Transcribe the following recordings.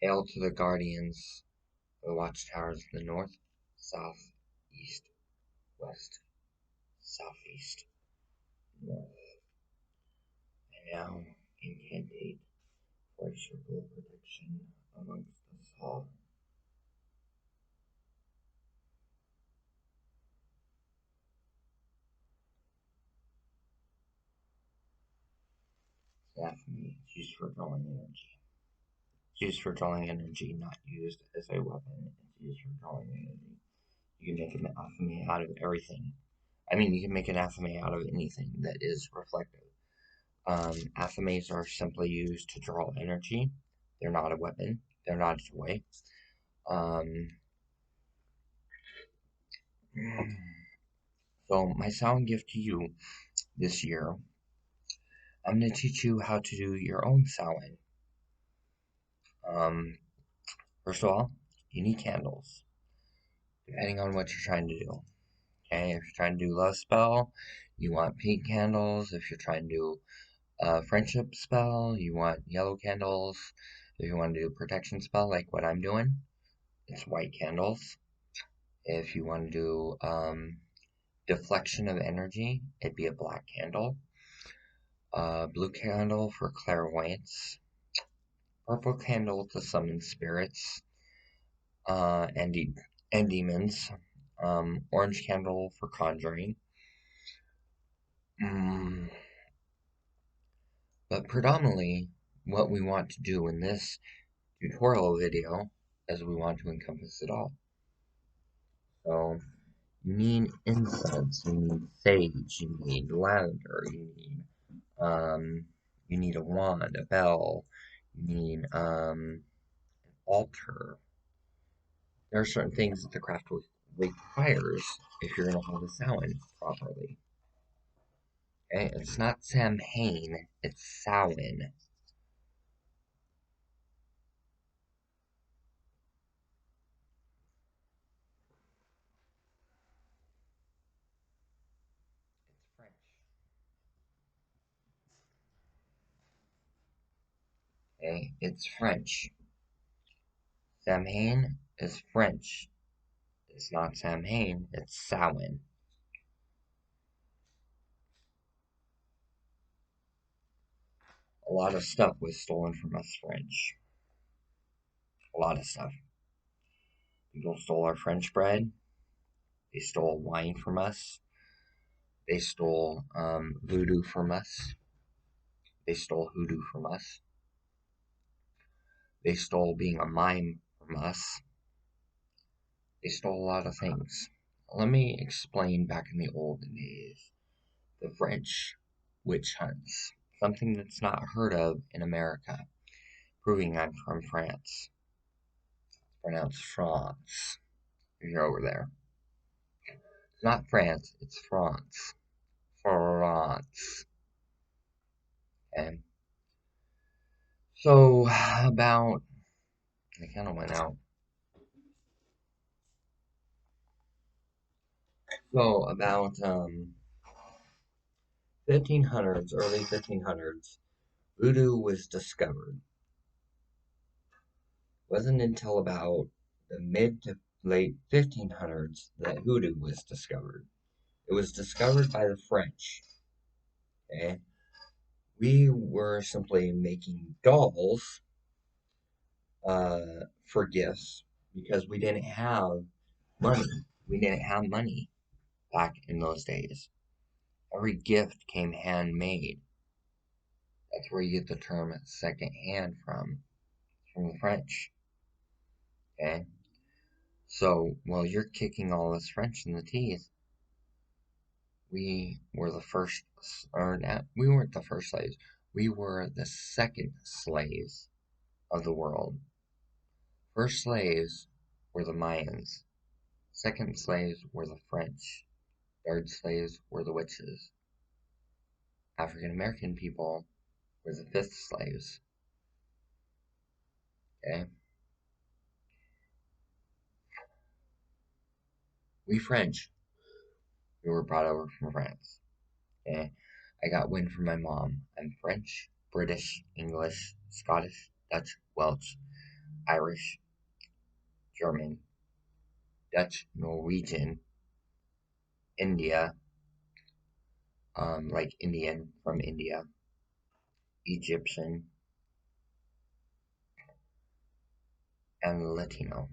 Hail to the guardians of the watchtowers in the north, south, east, west, southeast, north. I now incantate for a circle of protection amongst us all. Daphne is used for drawing energy. It's used for drawing energy, not used as a weapon. It's used for drawing energy. You can make an athame out of everything. I mean, you can make an athame out of anything that is reflective. Athames are simply used to draw energy. They're not a weapon. They're not a toy. Um, so my sound gift to you this year, I'm going to teach you how to do your own samhein. Um, First of all, you need candles, depending on what you're trying to do. Okay, if you're trying to do love spell, you want pink candles. If you're trying to do a friendship spell, you want yellow candles. If you want to do a protection spell, like what I'm doing, it's white candles. If you want to do deflection of energy, it'd be a black candle. Blue candle for clairvoyance. Purple candle to summon spirits and demons. Orange candle for conjuring. Mm, but predominantly, what we want to do in this tutorial video is we want to encompass it all. So, you need incense, you need sage, you need lavender, you need a wand, a bell, you need an altar. There are certain things that the craft requires if you're going to hold a samhain properly. Okay, it's not samhain, it's samhain. It's French. Okay, it's French. Samhain is French. It's not Samhain, it's Samhain. A lot of stuff was stolen from us French. A lot of stuff. People stole our French bread. They stole wine from us. They stole voodoo from us. They stole hoodoo from us. They stole being a mime from us. They stole a lot of things. Let me explain back in the olden days. The French witch hunts. Something that's not heard of in America. Proving I'm from France. It's pronounced France. If you're over there. It's not France, it's France. France. Okay. So, about. I kind of went out. So, about 1500s, early 1500s, voodoo was discovered. It wasn't until about the mid to late 1500s that hoodoo was discovered. It was discovered by the French. Okay? We were simply making dolls for gifts because we didn't have money. We didn't have money back in those days. Every gift came handmade. That's where you get the term second hand from the French. Okay? So while you're kicking all this French in the teeth, we were the first, or not, we weren't the first slaves. We were the second slaves of the world. First slaves were the Mayans. Second slaves were the French. Third slaves were the witches. African American people were the fifth slaves. Okay? We French, we were brought over from France. Okay? I got wind from my mom. I'm French, British, English, Scottish, Dutch, Welsh, Irish, German, Dutch, Norwegian, India, like Indian from India, Egyptian, and Latino.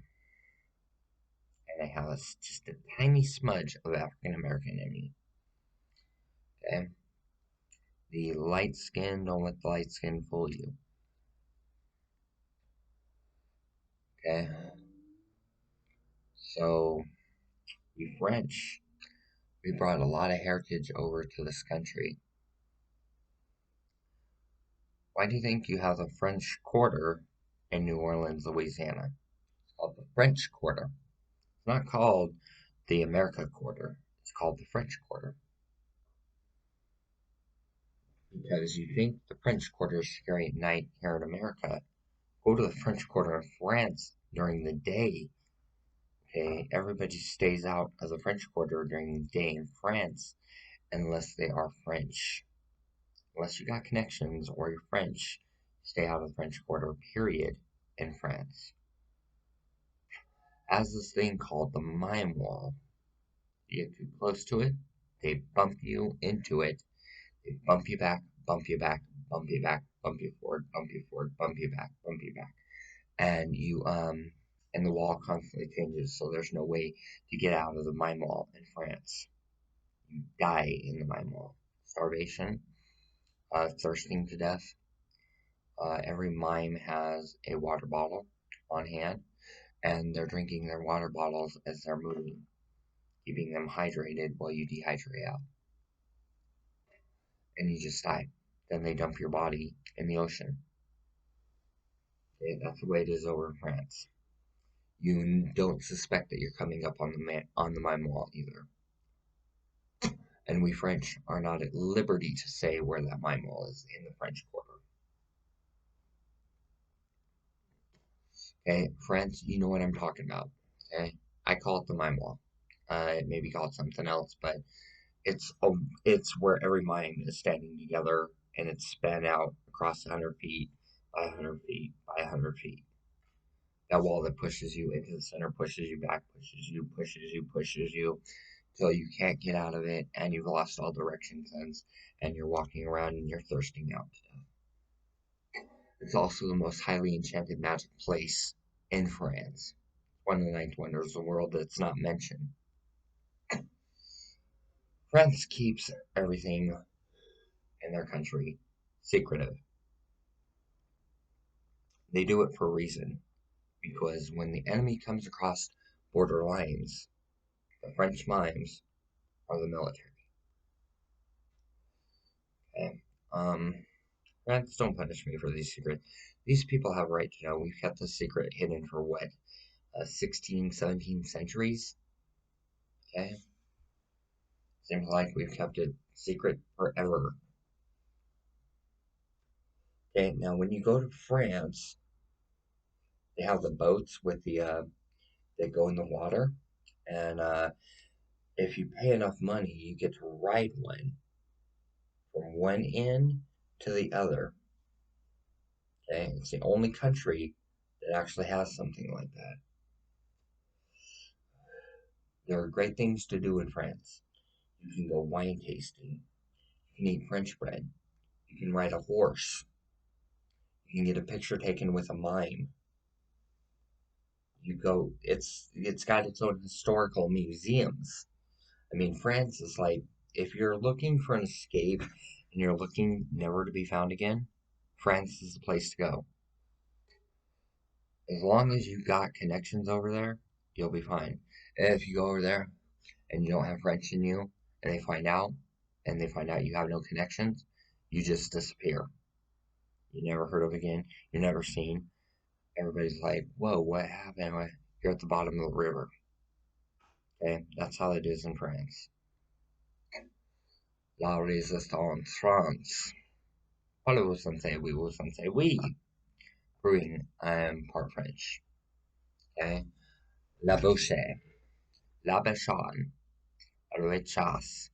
And I have just a tiny smudge of African American in me. Okay? The light skin, don't let the light skin fool you. Okay? So, we French, we brought a lot of heritage over to this country. Why do you think you have the French Quarter in New Orleans, Louisiana? It's called the French Quarter. It's not called the America Quarter. It's called the French Quarter. Because you think the French Quarter is scary at night here in America. Go to the French Quarter in France during the day. Okay, everybody stays out of the French Quarter during the day in France unless they are French. Unless you got connections or you're French, stay out of the French Quarter, period, in France. As this thing called the mime wall. You get too close to it, they bump you into it, they bump you back, bump you back, bump you back, bump you forward, bump you forward, bump you back, bump you back. And the wall constantly changes, so there's no way to get out of the mime wall in France. You die in the mime wall. Starvation, thirsting to death. Every mime has a water bottle on hand, and they're drinking their water bottles as they're moving, keeping them hydrated while you dehydrate out. And you just die. Then they dump your body in the ocean. Okay, that's the way it is over in France. You don't suspect that you're coming up on the mime wall either. And we French are not at liberty to say where that mime wall is in the French Quarter. Okay, France, you know what I'm talking about. Okay, I call it the mime wall. It may be called something else, but it's where every mime is standing together and it's span out across 100 feet by 100 feet by 100 feet. That wall that pushes you into the center, pushes you back, pushes you, pushes you, pushes you, till you can't get out of it and you've lost all direction sense and you're walking around and you're thirsting out to death. It's also the most highly enchanted magic place in France. One of the ninth wonders of the world that's not mentioned. France keeps everything in their country secretive. They do it for a reason. Because when the enemy comes across border lines, the French mimes are the military. Okay? France, don't punish me for these secrets. These people have a right to know. We've kept this secret hidden for what, 16, 17 centuries? Okay? Seems like we've kept it secret forever. Okay, now when you go to France, they have the boats with they go in the water, and if you pay enough money, you get to ride one from one end to the other. Okay, it's the only country that actually has something like that. There are great things to do in France. You can go wine tasting. You can eat French bread. You can ride a horse. You can get a picture taken with a mime. You go. It's got its own historical museums. I mean, France is like if you're looking for an escape and you're looking never to be found again, France is the place to go. As long as you got connections over there, you'll be fine. And if you go over there and you don't have French in you, and they find out you have no connections, you just disappear. You're never heard of again. You're never seen. Everybody's like, "Whoa, what happened?" You're at the bottom of the river. Okay, that's how it is in France. La Resistance France. Parlez-vous français? Oui, vous français? Oui. Proving I am part French. Okay. La Bouche, La Bachon, Rechasse.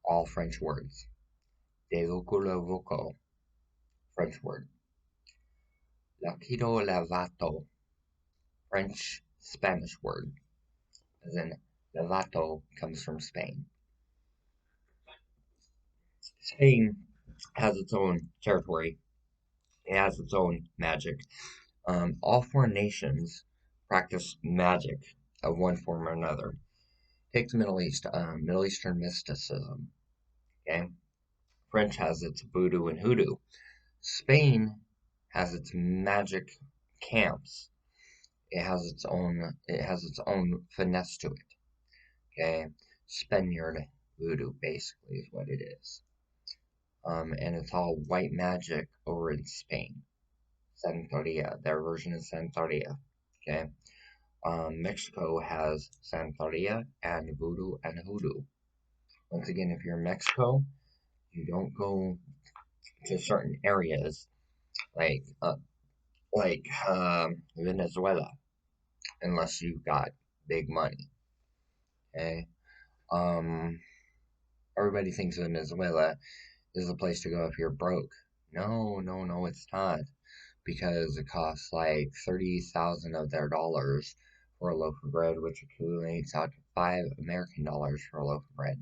All French words. Des vocal, French word. Lakido lavato, French Spanish word, as in lavato comes from Spain. Spain has its own territory. It has its own magic. All foreign nations practice magic of one form or another. Take the Middle East, Middle Eastern mysticism. Okay, French has its voodoo and hoodoo. Spain has its magic camps. It has its own finesse to it. Okay, Spaniard voodoo basically is what it is. And it's all white magic over in Spain. Santeria, their version is Santeria. Okay, Mexico has Santeria and voodoo and hoodoo. Once again, if you're in Mexico, you don't go to certain areas like Venezuela unless you've got big money. Okay, um, everybody thinks Venezuela is the place to go if you're broke. No, no, no, it's not because it costs like 30,000 of their dollars for a loaf of bread, which accumulates out to $5 American for a loaf of bread.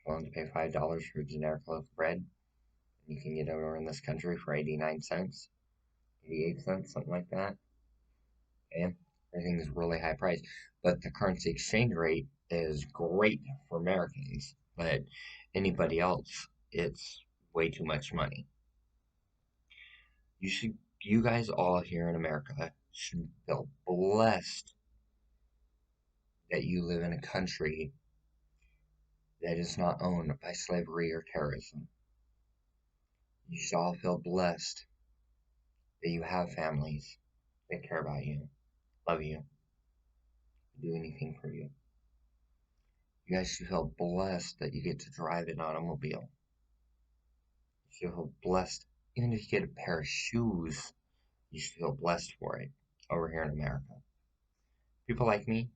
Willing to pay $5 for a generic loaf of bread? You can get it over in this country for 89 cents, 88 cents, something like that. And everything is really high priced. But the currency exchange rate is great for Americans. But anybody else, it's way too much money. You guys all here in America should feel blessed that you live in a country that is not owned by slavery or terrorism. You should all feel blessed that you have families that care about you, love you, do anything for you. You guys should feel blessed that you get to drive an automobile. You should feel blessed, even if you get a pair of shoes, you should feel blessed for it over here in America. People like me,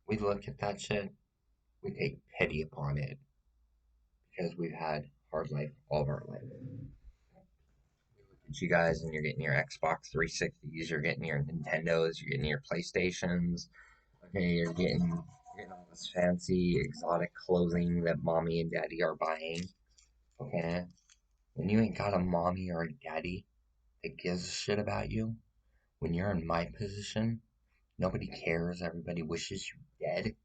we look at that shit, we take pity upon it because we've had hard life all of our life. At you guys and you're getting your Xbox 360s, you're getting your Nintendos, you're getting your PlayStations. Okay, you're getting all this fancy exotic clothing that mommy and daddy are buying. Okay, when you ain't got a mommy or a daddy that gives a shit about you, when you're in my position, nobody cares. Everybody wishes you dead.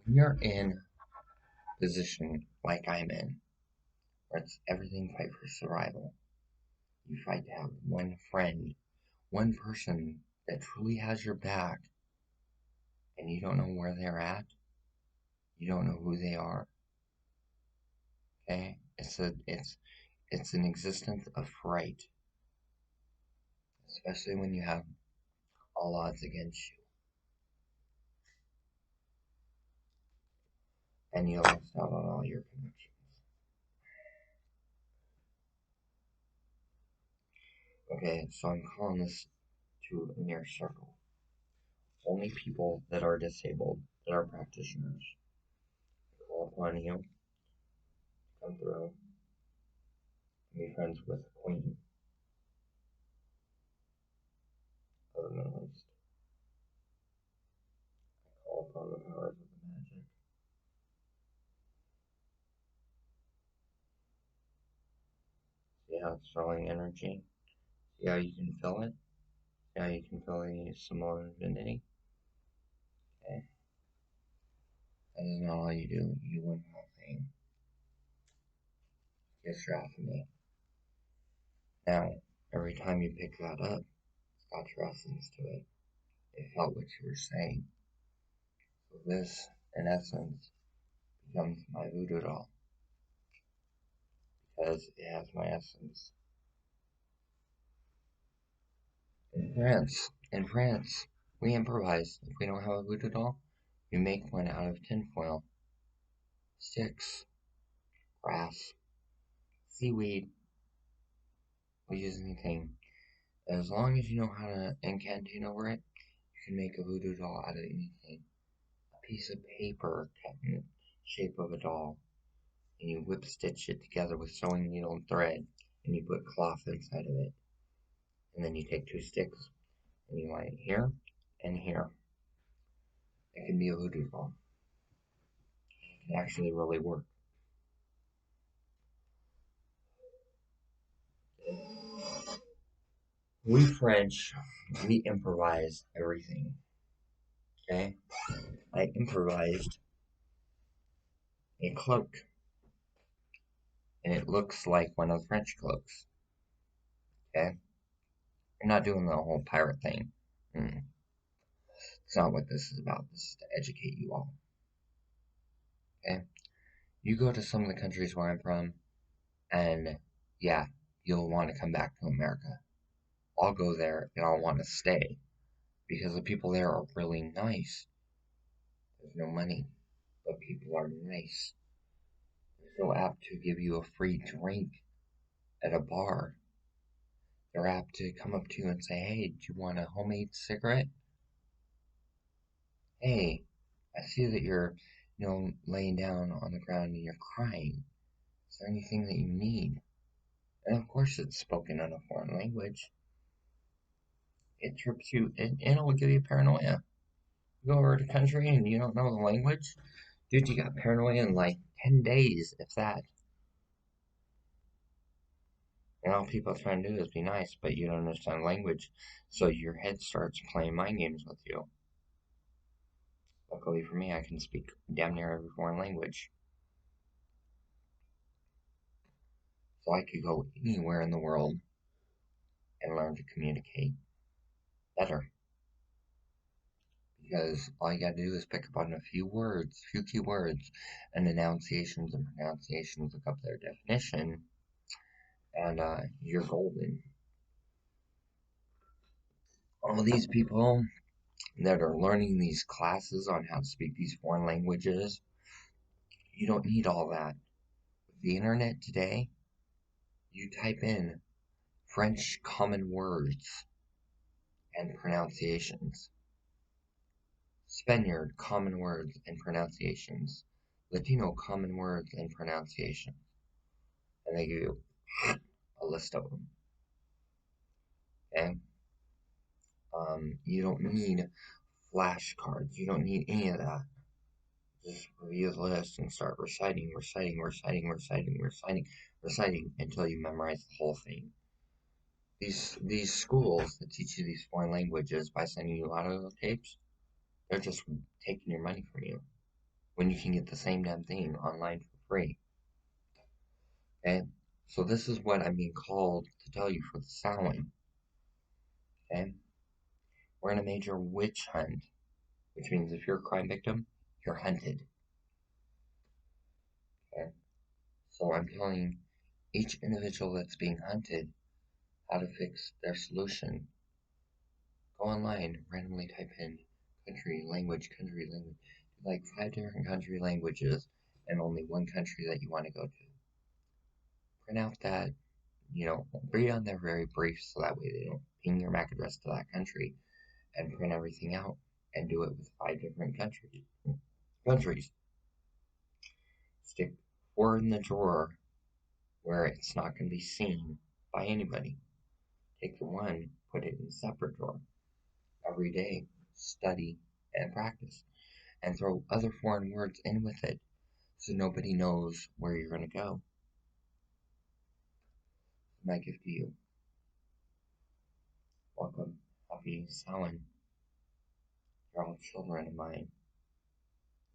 When you're in a position like I'm in, where it's everything fight for survival, you fight to have one friend, one person that truly has your back, and you don't know where they're at, you don't know who they are. Okay, it's an existence of fright, especially when you have all odds against you, and you lost out on all your connections. Okay, so I'm calling this to a near circle. Only people that are disabled, that are practitioners, call upon you, come through, and be friends with the Queen of the Middle East. Call upon the powers of the magic. See how it's drawing energy? See how you can feel it? See how you can feel the similar divinity? Okay. That is not all you do. You one more thing. Get your me. Now, every time you pick that up, it's got your essence to it. It felt what you were saying. So this, in essence, becomes my voodoo doll because it has my essence. In France, we improvise. If we don't have a voodoo doll, we make one out of tinfoil, sticks, grass, seaweed. We use anything. As long as you know how to incantate over it, you can make a voodoo doll out of anything. A piece of paper cut in the shape of a doll, and you whip stitch it together with sewing needle and thread, and you put cloth inside of it. And then you take two sticks and you line it here and here. It can be a voodoo doll. It can actually really work. We French, we improvise everything. Okay? I improvised a cloak, and it looks like one of the French cloaks. Okay? We're not doing the whole pirate thing. It's not what this is about. This is to educate you all. Okay? You go to some of the countries where I'm from, and yeah, you'll want to come back to America. I'll go there and I'll want to stay because the people there are really nice. There's no money, but people are nice. They're so apt to give you a free drink at a bar. They're apt to come up to you and say, "Hey, do you want a homemade cigarette? Hey, I see that you're, laying down on the ground and you're crying. Is there anything that you need?" And of course, it's spoken in a foreign language. It trips you, and it'll give you paranoia. You go over to a country and you don't know the language, dude, you got paranoia in like 10 days, if that. And all people are trying to do is be nice, but you don't understand language, so your head starts playing mind games with you. Luckily for me, I can speak damn near every foreign language. So I could go anywhere in the world and learn to communicate better. Because all you gotta do is pick up on a few words, few key words, and enunciations and pronunciations, look up their definition, and you're golden. All these people that are learning these classes on how to speak these foreign languages, you don't need all that. With the internet today, you type in French common words and pronunciations, Spaniard common words and pronunciations, Latino common words and pronunciations, and they give you a list of them. Okay? You don't need flashcards. You don't need any of that. Just review the list and start reciting, reciting, reciting, reciting, reciting, reciting until you memorize the whole thing. These schools that teach you these foreign languages by sending you audio tapes, they're just taking your money from you when you can get the same damn thing online for free. Okay? So this is what I'm being called to tell you for the Samhain. Okay? We're in a major witch hunt, which means if you're a crime victim, you're hunted. Okay? So I'm telling each individual that's being hunted how to fix their solution. Go online, randomly type in country, language. Like 5 different country languages and only one country that you want to go to. Print out that, read on there very brief so that way they don't ping your MAC address to that country and print everything out and do it with 5 different countries. Countries. Stick 4 in the drawer where it's not going to be seen by anybody. Take the one, put it in a separate drawer. Every day, study and practice, and throw other foreign words in with it so nobody knows where you're going to go. My gift to you. Welcome. Happy Samhain. You're all children of mine,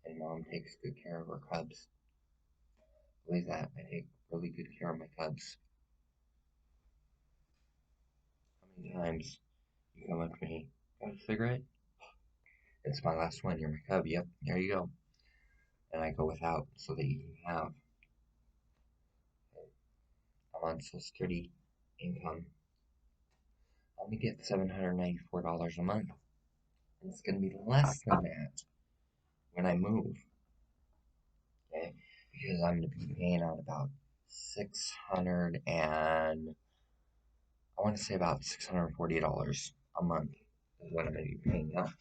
and Mom takes good care of her cubs. Believe that. I take really good care of my cubs. How many times you come up to me, got a cigarette? It's my last one. You're my cub. Yep, there you go. And I go without so that you can have. I'm on Social Security income. I'm gonna get $794 a month. And it's gonna be less than that when I move. Okay? Because I'm gonna be paying out about 600 and I want to say about $640 a month is what I'm gonna be paying out.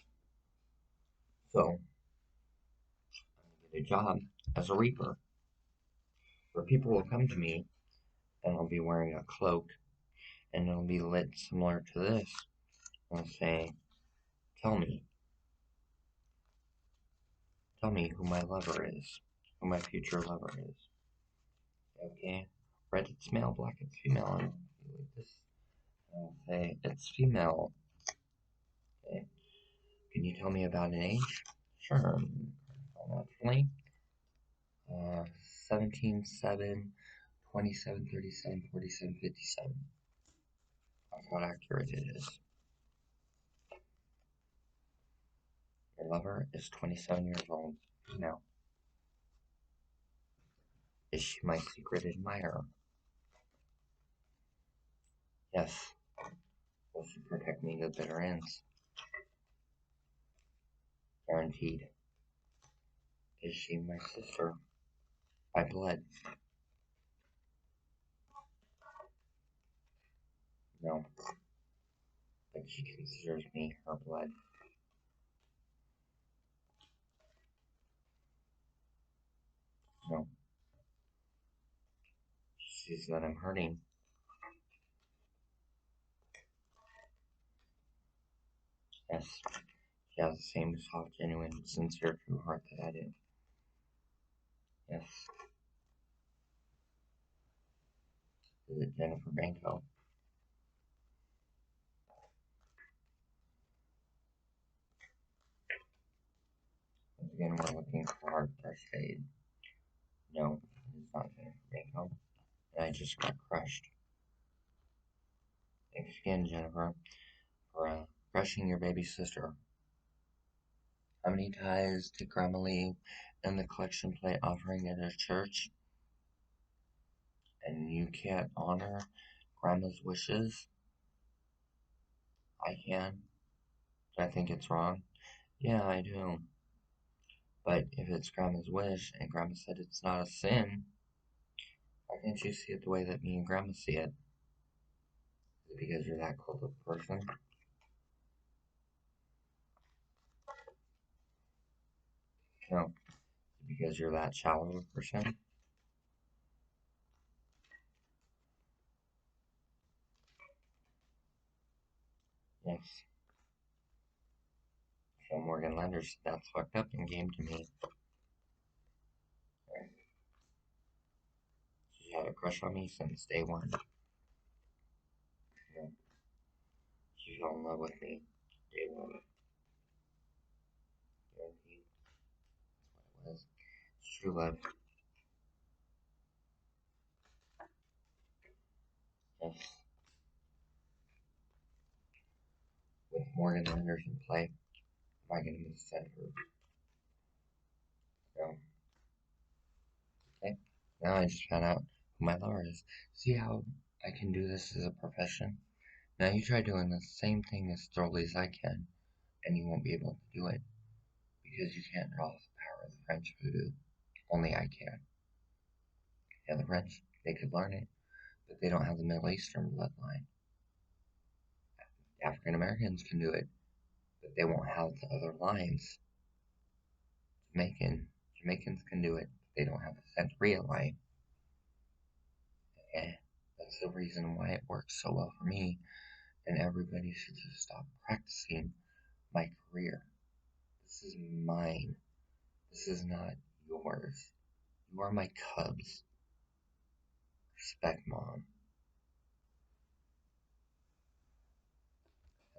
So get a job as a reaper, where people will come to me and I'll be wearing a cloak and it'll be lit similar to this. I'll say, tell me, tell me who my lover is, who my future lover is. Okay, red it's male, black it's female, and like this. I'll say, it's female. Okay. Can you tell me about an age? Sure. Naturally. 17, 7, 27, 37, 47, 57. That's how accurate it is. Your lover is 27 years old. Now, is she my secret admirer? Yes. Will she protect me to the bitter ends? Guaranteed. Is she my sister by blood? No. But she considers me her blood. No. She sees that I'm hurting. Yes. She has the same soft, genuine, sincere, true heart that I do. Yes. Is it Jennifer Banco? Once again, we're looking for our shade. No, it's not Jennifer Banco. And I just got crushed. Thanks again, Jennifer, for crushing your baby sister. How many ties did Grandma leave in the collection plate offering at her church? And you can't honor Grandma's wishes? I can. Do I think it's wrong? Yeah, I do. But if it's Grandma's wish and Grandma said it's not a sin, why can't you see it the way that me and Grandma see it? Is it because you're that cold of a person? No. Is it because you're that shallow of a person? Yes. So Morgan Landers, that's fucked up and came to me. Right. She had a crush on me since day one. Yeah. She fell in love with me day one. Guaranteed. That's what it was. It's true love. Yes. With Morgan Landers in play, am I going to miss Sanford? No. Okay. Now I just found out who my lover is. See how I can do this as a profession? Now you try doing the same thing as thoroughly as I can, and you won't be able to do it because you can't draw the power of the French voodoo. Only I can. Yeah, the French, they could learn it, but they don't have the Middle Eastern bloodline. African Americans can do it, but they won't have the other lines. Jamaicans can do it, but they don't have the Santeria line. And that's the reason why it works so well for me, and everybody should just stop practicing my career. This is mine. This is not yours. You are my cubs. Respect, Mom.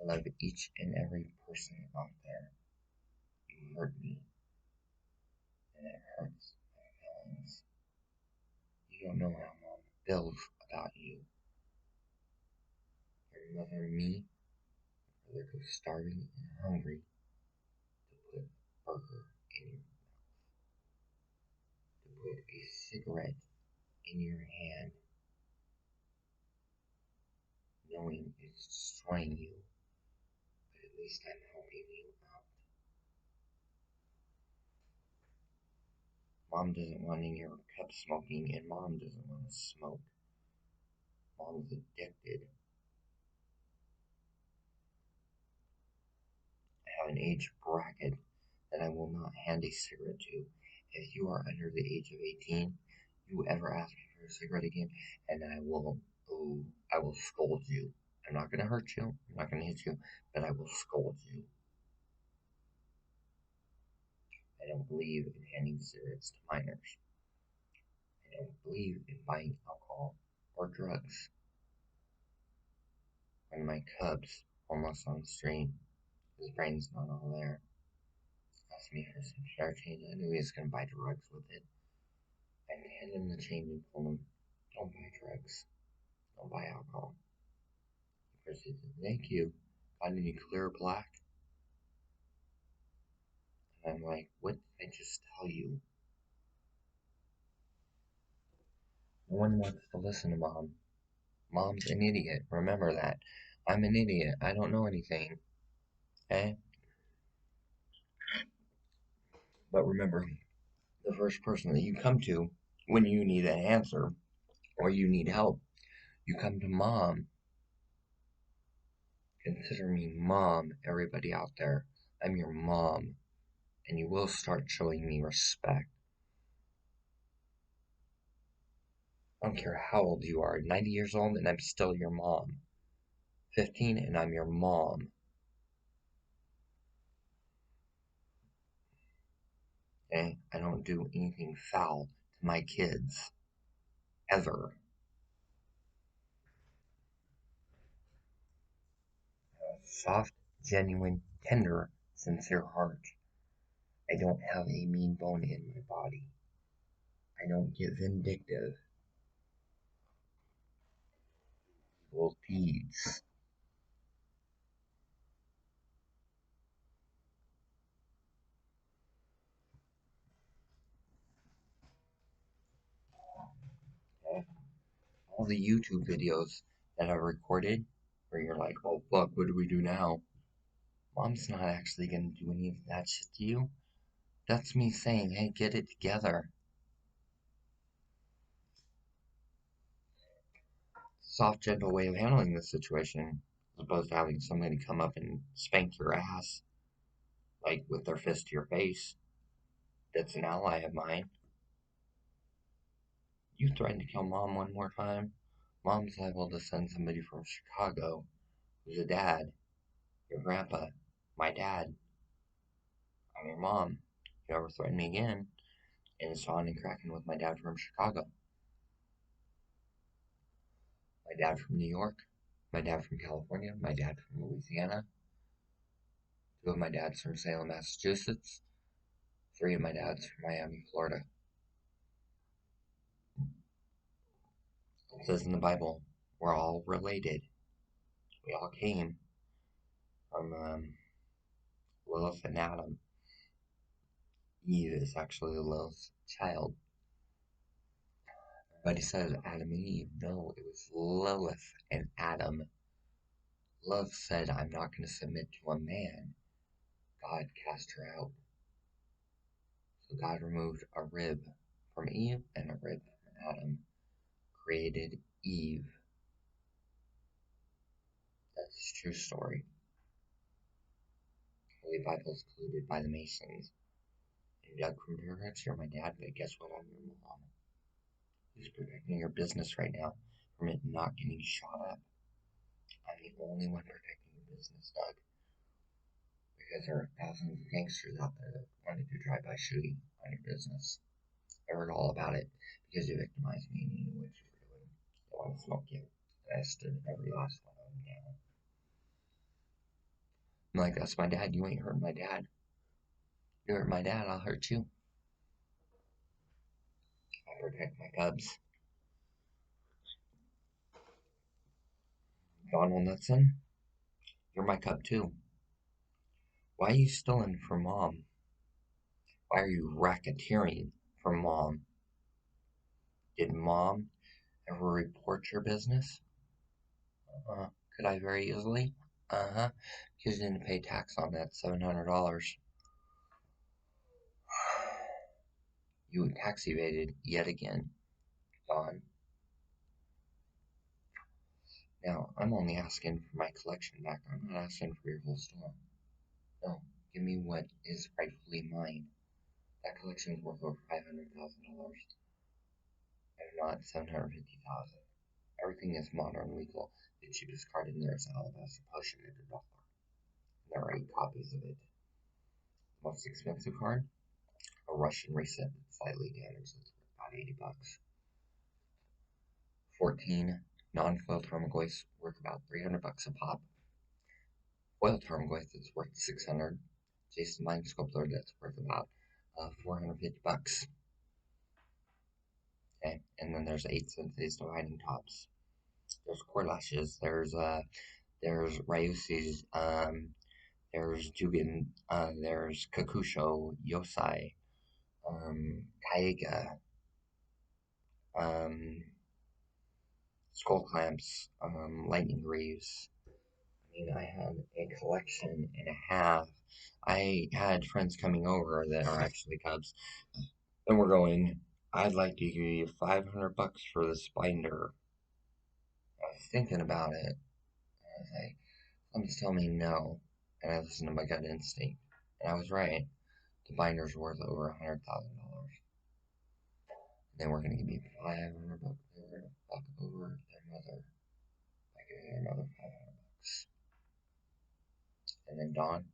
I love each and every person out there. You hurt me, and it hurts my feelings. You don't know how Mom feels about you. Your mother and me rather go starving and hungry to put a burger in your mouth, to put a cigarette in your hand, knowing it's destroying you, but at least I'm helping you out. Mom doesn't want any of her cup smoking, and Mom doesn't want to smoke. Mom's addicted. I have an age bracket that I will not hand a cigarette to, If you are under the age of 18, you ever ask me for a cigarette again, and oh, I will scold you. I'm not going to hurt you. I'm not going to hit you, but I will scold you. I don't believe in handing cigarettes to minors. I don't believe in buying alcohol or drugs. One of my cubs, almost on the street, his brain's not all there, asked me for some share change. I knew he was going to buy drugs with it. I handed him the change and told him, don't buy drugs. Don't buy alcohol. He proceeded, thank you. Got any clear black? And I'm like, what did I just tell you? No one wants to listen to mom. Mom's an idiot. Remember that. I'm an idiot. I don't know anything. Okay? But remember, the first person that you come to when you need an answer or you need help, you come to mom. Consider me mom, everybody out there. I'm your mom. And you will start showing me respect. I don't care how old you are, 90 years old and I'm still your mom. 15 and I'm your mom. Okay? I don't do anything foul to my kids. Ever. Soft, genuine, tender, sincere heart. I don't have a mean bone in my body. I don't get vindictive. Evil deeds. Okay? All the YouTube videos that I recorded where you're like, oh fuck, what do we do now? Mom's not actually gonna do any of that shit to you. That's me saying, hey, get it together. Soft, gentle way of handling this situation, as opposed to having somebody come up and spank your ass, like with their fist to your face. That's an ally of mine. You threaten to kill mom one more time, mom's liable to send somebody from Chicago who's a dad, your grandpa, my dad. I'm your mom. If you ever threaten me again, and it's on and cracking with my dad from Chicago, my dad from New York, my dad from California, my dad from Louisiana, two of my dads from Salem, Massachusetts, three of my dads from Miami, Florida. It says in the Bible, we're all related. We all came from Lilith and Adam. Eve is actually Lilith's child. But he says Adam and Eve. No, it was Lilith and Adam. Lilith said, I'm not going to submit to a man. God cast her out. So God removed a rib from Eve and a rib from Adam. Created Eve. That's a true story. Holy Bible's polluted by the Masons. And Doug from Durham, you're my dad, but guess what? I'm your mom. Who's protecting your business right now from it not getting shot up? I'm the only one protecting your business, Doug. Because there are thousands of gangsters out there that wanted to drive-by shooting on your business. I heard all about it because you victimized me and you knew what you were doing. They want to smoke you. And I stood every last one of them down. I'm like, that's my dad. You ain't hurt my dad. You hurt my dad, I'll hurt you. I protect my cubs. Donald Knudsen, you're my cub too. Why are you stealing from mom? Why are you racketeering from mom? Did mom ever report your business? Could I very easily? Uh-huh. Because you didn't pay tax on that $700. You tax evaded yet again, Don. Now, I'm only asking for my collection back. I'm not asking for your whole store. No, give me what is rightfully mine. That collection is worth over $500,000, and not $750,000. Everything is modern legal. The cheapest card in there is an alabaster potion at $1. There are 8 copies of it. The most expensive card, a Russian reset that's slightly damaged. It's worth about $80. 14 non-foil Tarmogoyfs worth about $300 a pop. Foil Tarmogoyf that's worth $600. Jason Mind Sculptor that's worth about $450. Okay, and then there's 8 cents dividing tops. There's core lashes. There's Ryusi's. There's Jugen. There's Kakusho, Yosai, Kaiga, um, Skull Clamps, Lightning Greaves. I mean, I had a collection and a half. I had friends coming over that are actually Cubs, and we're going, I'd like to give you $500 for this binder. I was thinking about it. I was like, something's telling me no. And I listened to my gut instinct. And I was right. The binder's worth over $100,000. They were going to give me $500. They were going to fuck over their mother by giving their mother $500. And then Dawn,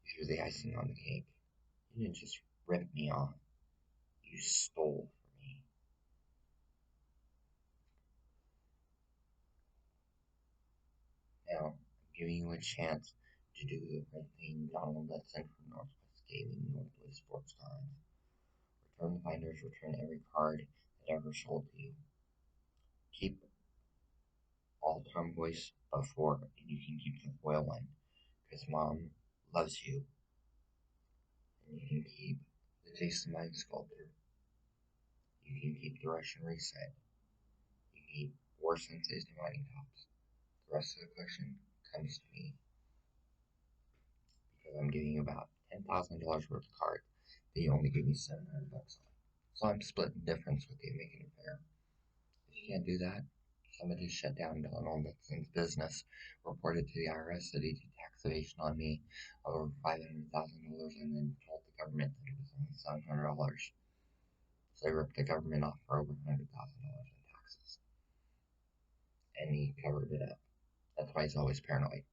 you were the icing on the cake. You didn't just rip me off. You stole from me. Now, I'm giving you a chance to do the right thing, Donald. That's sent from Northwest Gaming, Northwest Sports Cards. Return the binders, return every card that ever sold to you. Keep all Tomboys but 4, and you can keep the foil one, because Mom loves you. And you can keep the Jason Mind Sculptor. You can keep the Russian Reset. You can keep War Sensei's Dividing Tops. The rest of the collection comes to me, because I'm giving you about $10,000 worth of cards that you only give me $700 on. So I'm splitting the difference with you, making it fair. If you can't do that, somebody shut down Donald Nixon's business, reported to the IRS that he did tax evasion on me over $500,000, and then told the government that it was only $700. So they ripped the government off for over $100,000 in taxes. And he covered it up. That's why he's always paranoid.